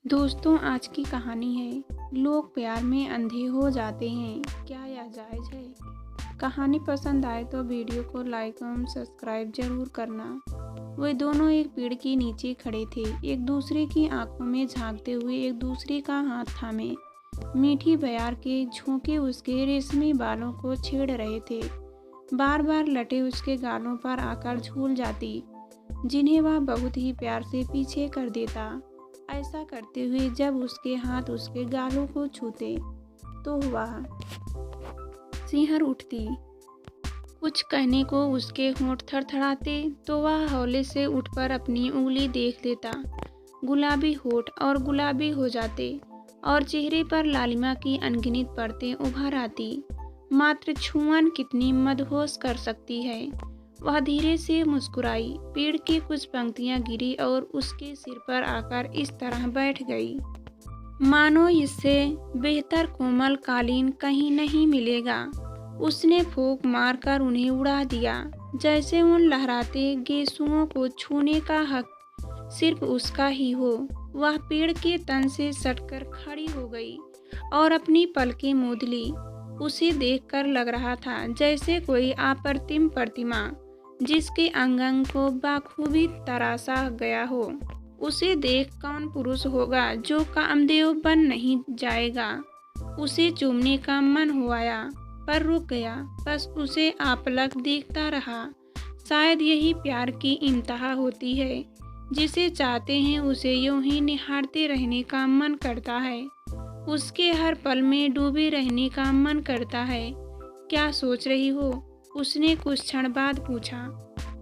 दोस्तों, आज की कहानी है लोग प्यार में अंधे हो जाते हैं, क्या यह जायज़ है? कहानी पसंद आए तो वीडियो को लाइक एवं सब्सक्राइब जरूर करना। वे दोनों एक पेड़ के नीचे खड़े थे, एक दूसरे की आंखों में झांकते हुए एक दूसरे का हाथ थामे। मीठी बयार के झोंके उसके रेशमी बालों को छेड़ रहे थे। बार बार लटे उसके गालों पर आकर झूल जाती, जिन्हें वह बहुत ही प्यार से पीछे कर देता। ऐसा करते हुए जब उसके हाथ उसके गालों को छूते तो वह सिहर उठती। कुछ कहने को उसके होंठ थरथराते तो वह हौले से उठकर अपनी उंगली देख लेता। गुलाबी होंठ और गुलाबी हो जाते और चेहरे पर लालिमा की अनगिनत परतें उभर आती। मात्र छुअन कितनी मदहोश कर सकती है। वह धीरे से मुस्कुराई, पेड़ की कुछ पंक्तियां गिरी और उसके सिर पर आकर इस तरह बैठ गई मानो इससे बेहतर कोमल कालीन कहीं नहीं मिलेगा। उसने फूंक मारकर उन्हें उड़ा दिया, जैसे उन लहराते गेसुओं को छूने का हक सिर्फ उसका ही हो। वह पेड़ के तन से सटकर खड़ी हो गई और अपनी पलकें मूंद ली। उसे देखकर लग रहा था जैसे कोई अप्रतिम प्रतिमा जिसके अंग अंग को बाखूबी तराशा गया हो। उसे देख कौन पुरुष होगा जो कामदेव बन नहीं जाएगा। उसे चूमने का मन हो आया पर रुक गया। बस उसे आपलक देखता रहा। शायद यही प्यार की इंतहा होती है। जिसे चाहते हैं उसे यूं ही निहारते रहने का मन करता है। उसके हर पल में डूबे रहने का मन करता है। क्या सोच रही हो? उसने कुछ क्षण बाद पूछा।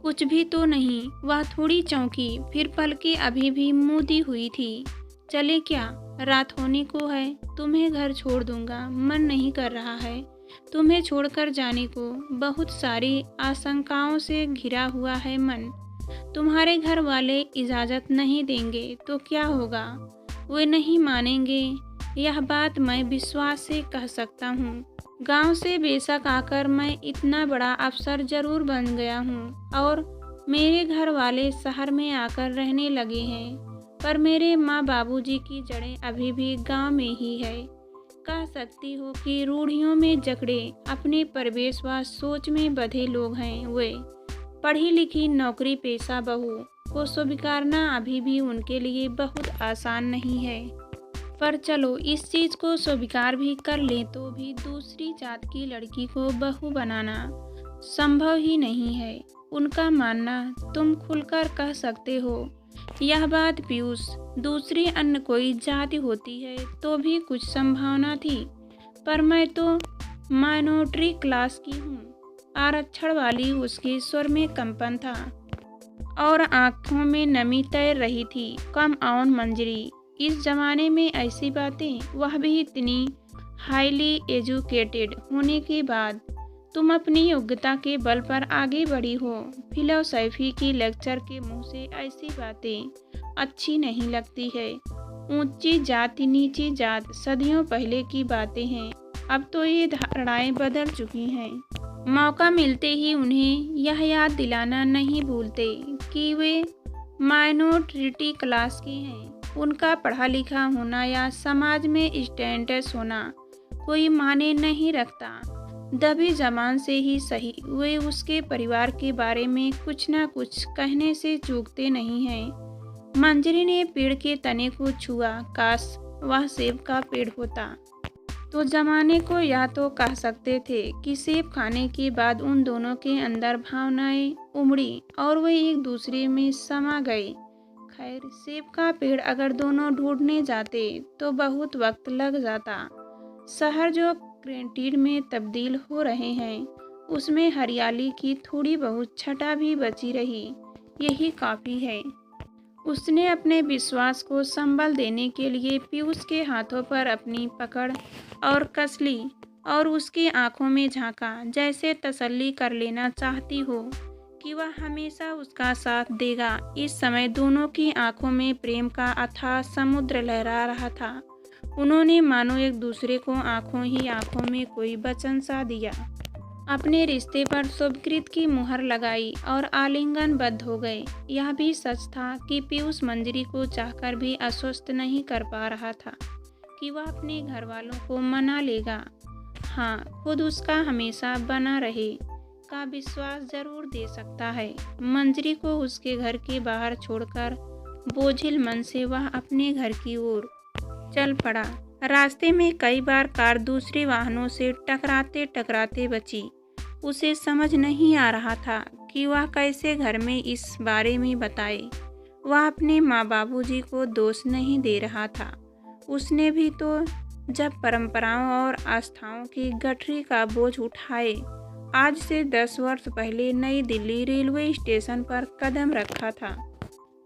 कुछ भी तो नहीं, वह थोड़ी चौंकी, फिर पलकें अभी भी मूंदी हुई थी। चले क्या? रात होने को है। तुम्हें घर छोड़ दूंगा, मन नहीं कर रहा है तुम्हें छोड़कर जाने को। बहुत सारी आशंकाओं से घिरा हुआ है मन। तुम्हारे घर वाले इजाजत नहीं देंगे तो क्या होगा? वे नहीं मानेंगे, यह बात मैं विश्वास से कह सकता हूँ। गांव से बेशक आकर मैं इतना बड़ा अफसर जरूर बन गया हूँ और मेरे घर वाले शहर में आकर रहने लगे हैं, पर मेरे माँ बाबूजी की जड़ें अभी भी गांव में ही है। कह सकती हो कि रूढ़ियों में जकड़े अपने परिवेश व सोच में बंधे लोग हैं। वे पढ़ी लिखी नौकरी पेशा बहू को स्वीकारना अभी भी उनके लिए बहुत आसान नहीं है। पर चलो इस चीज को स्वीकार भी कर लें तो भी दूसरी जात की लड़की को बहू बनाना संभव ही नहीं है। उनका मानना तुम खुलकर कह सकते हो। यह बात पीयूष, दूसरी अन्य कोई जाति होती है तो भी कुछ संभावना थी, पर मैं तो माइनॉरिटी क्लास की हूँ। आरक्षण वाली उसके स्वर में कंपन था और आंखों में नमी तैर रही थी। कम ऑन मंजरी, इस जमाने में ऐसी बातें, वह भी इतनी हाईली एजुकेटेड होने के बाद। तुम अपनी योग्यता के बल पर आगे बढ़ी हो। फिलोसफी की लेक्चर के मुंह से ऐसी बातें अच्छी नहीं लगती है। ऊंची जाति नीची जात सदियों पहले की बातें हैं। अब तो ये धारणाएं बदल चुकी हैं। मौका मिलते ही उन्हें यह याद दिलाना नहीं भूलते कि वे माइनॉरिटी क्लास के हैं। उनका पढ़ा लिखा होना या समाज में स्टेटस होना कोई माने नहीं रखता। दबी जबान से ही सही, वे उसके परिवार के बारे में कुछ ना कुछ कहने से चूकते नहीं हैं। मंजरी ने पेड़ के तने को छुआ। काश वह सेब का पेड़ होता तो जमाने को या तो कह सकते थे कि सेब खाने के बाद उन दोनों के अंदर भावनाएं उमड़ी और वे एक दूसरे में समा गए। खैर, सेब का पेड़ अगर दोनों ढूंढने जाते तो बहुत वक्त लग जाता। शहर जो कंक्रीट में तब्दील हो रहे हैं, उसमें हरियाली की थोड़ी बहुत छटा भी बची रही, यही काफ़ी है। उसने अपने विश्वास को संबल देने के लिए पीयूष के हाथों पर अपनी पकड़ और कस ली और उसकी आंखों में झांका, जैसे तसल्ली कर लेना चाहती हो कि वह हमेशा उसका साथ देगा। इस समय दोनों की आंखों में प्रेम का अथाह समुद्र लहरा रहा था। उन्होंने मानो एक दूसरे को आंखों ही आंखों में कोई वचन सा दिया। अपने रिश्ते पर स्वीकृत की मुहर लगाई और आलिंगनबद्ध हो गए। यह भी सच था कि पीयूष मंजरी को चाहकर भी आश्वस्त नहीं कर पा रहा था कि वह अपने घर वालों को मना लेगा। हाँ, खुद उसका हमेशा बना रहे का विश्वास जरूर दे सकता है। मंजरी को उसके घर के बाहर छोड़कर बोझिल मन से वह अपने घर की ओर चल पड़ा। रास्ते में कई बार कार दूसरे वाहनों से टकराते टकराते बची। उसे समझ नहीं आ रहा था कि वह कैसे घर में इस बारे में बताए। वह अपने माँ बाबूजी को दोष नहीं दे रहा था। उसने भी तो जब परंपराओं और आस्थाओं की गठरी का बोझ उठाए आज से 10 वर्ष पहले नई दिल्ली रेलवे स्टेशन पर कदम रखा था,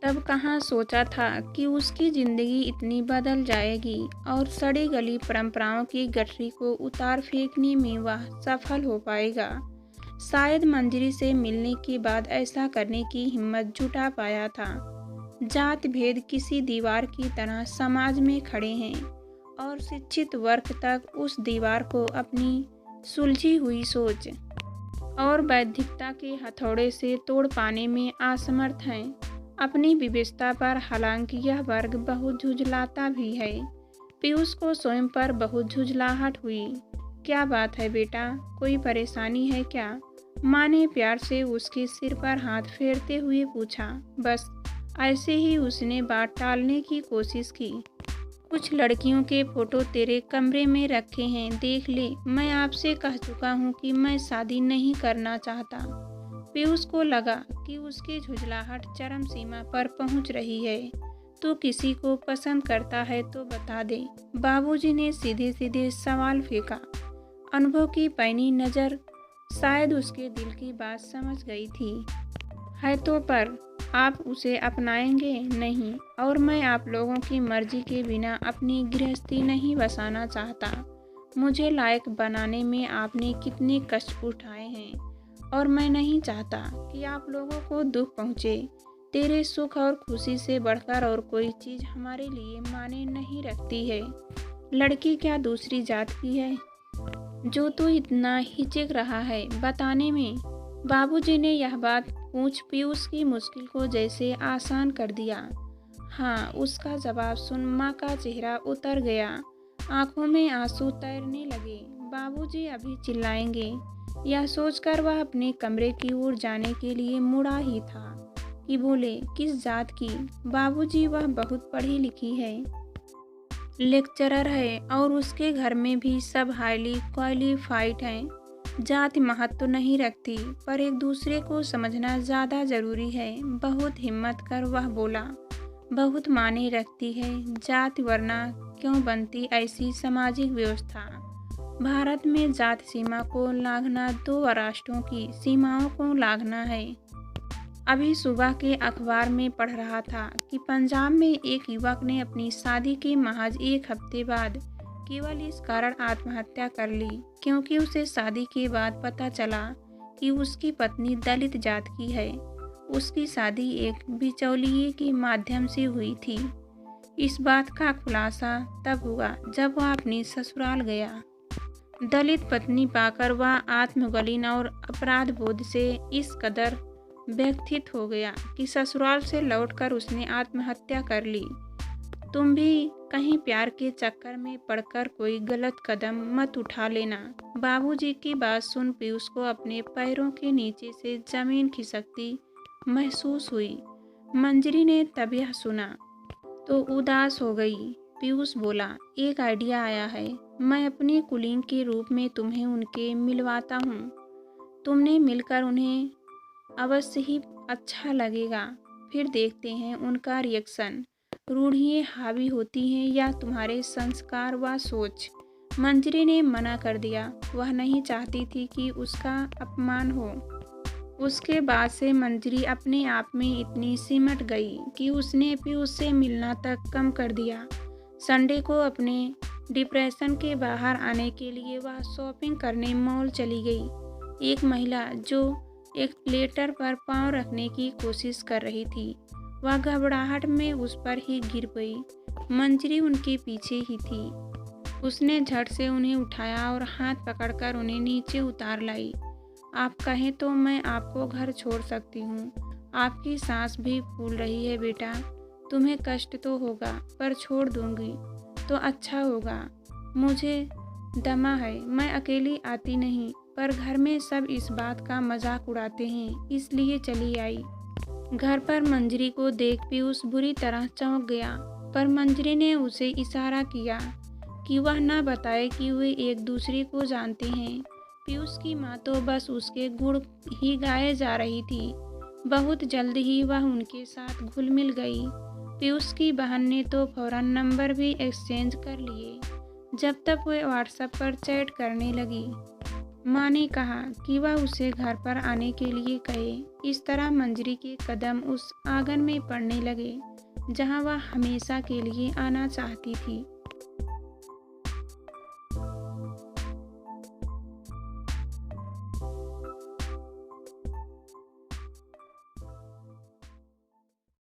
तब कहाँ सोचा था कि उसकी जिंदगी इतनी बदल जाएगी और सड़ी गली परंपराओं की गठरी को उतार फेंकने में वह सफल हो पाएगा। शायद मंजरी से मिलने के बाद ऐसा करने की हिम्मत जुटा पाया था। जात भेद किसी दीवार की तरह समाज में खड़े हैं और शिक्षित वर्ग तक उस दीवार को अपनी सुलझी हुई सोच और बौद्धिकता के हथौड़े से तोड़ पाने में असमर्थ हैं। अपनी विविधता पर हालांकि यह वर्ग बहुत झुंझलाता भी है। पीयूष को स्वयं पर बहुत झुंझलाहट हुई। क्या बात है बेटा, कोई परेशानी है क्या? माँ ने प्यार से उसके सिर पर हाथ फेरते हुए पूछा। बस ऐसे ही उसने बात टालने की कोशिश की। कुछ लड़कियों के फोटो तेरे कमरे में रखे हैं, देख ले। मैं आपसे कह चुका हूँ कि मैं शादी नहीं करना चाहता। पीयूष को लगा कि उसकी झुंझलाहट चरम सीमा पर पहुँच रही है। तू किसी को पसंद करता है तो बता दे, बाबूजी ने सीधे सीधे सवाल फेंका। अनुभव की पैनी नज़र शायद उसके दिल की बात समझ गई थी। है तो, पर आप उसे अपनाएंगे नहीं, और मैं आप लोगों की मर्जी के बिना अपनी गृहस्थी नहीं बसाना चाहता। मुझे लायक बनाने में आपने कितने कष्ट उठाए हैं और मैं नहीं चाहता कि आप लोगों को दुख पहुँचे। तेरे सुख और खुशी से बढ़कर और कोई चीज़ हमारे लिए माने नहीं रखती है। लड़की क्या दूसरी जात की है जो तू इतना हिचक रहा है बताने में? बाबूजी ने यह बात पूछ पीयूष की मुश्किल को जैसे आसान कर दिया। हाँ, उसका जवाब सुन माँ का चेहरा उतर गया। आंखों में आंसू तैरने लगे। बाबूजी अभी चिल्लाएंगे, यह सोचकर वह अपने कमरे की ओर जाने के लिए मुड़ा ही था कि बोले, किस जात की? बाबूजी, वह बहुत पढ़ी लिखी है, लेक्चरर है और उसके घर में भी सब हाईली क्वालिफाइड हैं। जात महत्व नहीं रखती, पर एक दूसरे को समझना ज़्यादा ज़रूरी है। बहुत हिम्मत कर वह बोला। बहुत माने रखती है जात, वरना क्यों बनती ऐसी सामाजिक व्यवस्था? भारत में जात सीमा को लांघना 2 राष्ट्रों की सीमाओं को लांघना है। अभी सुबह के अखबार में पढ़ रहा था कि पंजाब में एक युवक ने अपनी शादी के महज 1 हफ्ते बाद केवल इस कारण आत्महत्या कर ली क्योंकि उसे शादी के बाद पता चला कि उसकी पत्नी दलित जात की है। उसकी शादी एक बिचौलिए के माध्यम से हुई थी। इस बात का खुलासा तब हुआ जब वह अपनी ससुराल गया। दलित पत्नी पाकर वह आत्मगलीन और अपराध बोध से इस कदर व्यथित हो गया कि ससुराल से लौटकर उसने आत्महत्या कर ली। तुम भी कहीं प्यार के चक्कर में पड़कर कोई गलत कदम मत उठा लेना। बाबूजी की बात सुन पीयूष को अपने पैरों के नीचे से जमीन खिसकती महसूस हुई। मंजरी ने तब यह सुना तो उदास हो गई। पीयूष बोला, एक आइडिया आया है। मैं अपनी कुलीन के रूप में तुम्हें उनके मिलवाता हूँ। तुमने मिलकर उन्हें अवश्य ही अच्छा लगेगा। फिर देखते हैं उनका रिएक्शन। रूढ़ियाँ हावी होती हैं या तुम्हारे संस्कार व सोच? मंजरी ने मना कर दिया। वह नहीं चाहती थी कि उसका अपमान हो। उसके बाद से मंजरी अपने आप में इतनी सिमट गई कि उसने पीयूष से मिलना तक कम कर दिया। संडे को अपने डिप्रेशन के बाहर आने के लिए वह शॉपिंग करने मॉल चली गई। एक महिला जो एक प्लेटर पर पांव रखने की कोशिश कर रही थी, वह घबराहट में उस पर ही गिर गई। मंजरी उनके पीछे ही थी। उसने झट से उन्हें उठाया और हाथ पकड़कर उन्हें नीचे उतार लाई। आप कहें तो मैं आपको घर छोड़ सकती हूँ। आपकी सांस भी फूल रही है बेटा। तुम्हें कष्ट तो होगा पर छोड़ दूंगी तो अच्छा होगा। मुझे दमा है, मैं अकेली आती नहीं, पर घर में सब इस बात का मजाक उड़ाते हैं, इसलिए चली आई। घर पर मंजरी को देख पीयूष बुरी तरह चौंक गया, पर मंजरी ने उसे इशारा किया कि वह न बताए कि वे एक दूसरे को जानते हैं। पीयूष की माँ तो बस उसके गुण ही गाए जा रही थी। बहुत जल्द ही वह उनके साथ घुल मिल गई। पीयूष की बहन ने तो फौरन नंबर भी एक्सचेंज कर लिए। जब तक वे व्हाट्सएप पर चैट करने लगी, माँ ने कहा कि वह उसे घर पर आने के लिए कहे। इस तरह मंजरी के कदम उस आंगन में पड़ने लगे जहाँ वह हमेशा के लिए आना चाहती थी।